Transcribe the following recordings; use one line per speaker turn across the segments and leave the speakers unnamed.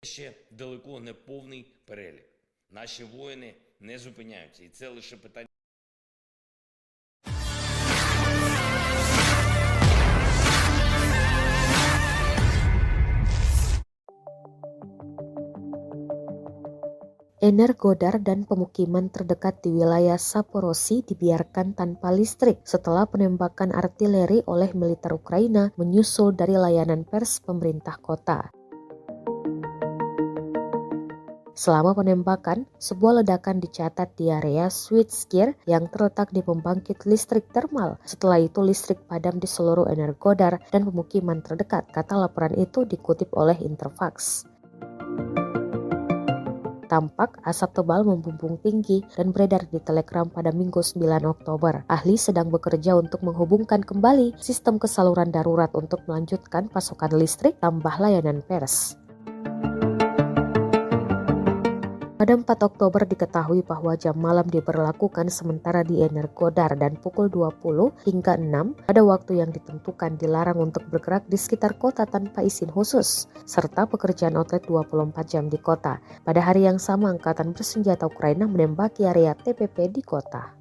Ще далеко не повний перелік. Наші воїни не зупиняються, і це лише питання.
Energodar dan pemukiman terdekat di wilayah Zaporozhye dibiarkan tanpa listrik setelah penembakan artileri oleh militer Ukraina menyusul dari layanan pers pemerintah kota. Selama penembakan, sebuah ledakan dicatat di area switchgear yang terletak di pembangkit listrik termal. Setelah itu listrik padam di seluruh Energodar dan pemukiman terdekat, kata laporan itu dikutip oleh Interfax. Tampak asap tebal membumbung tinggi dan beredar di Telegram pada Minggu 9 Oktober. Ahli sedang bekerja untuk menghubungkan kembali sistem kesaluran darurat untuk melanjutkan pasokan listrik tambah layanan pers. Pada 4 Oktober diketahui bahwa jam malam diberlakukan sementara di Energodar dan pukul 20 hingga 6 pada waktu yang ditentukan dilarang untuk bergerak di sekitar kota tanpa izin khusus, serta pekerjaan outlet 24 jam di kota. Pada hari yang sama, angkatan bersenjata Ukraina menembaki area TPP di kota.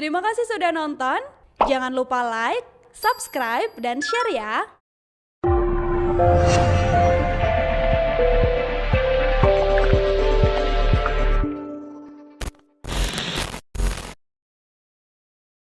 Terima kasih sudah nonton. Jangan lupa like, subscribe, dan share ya.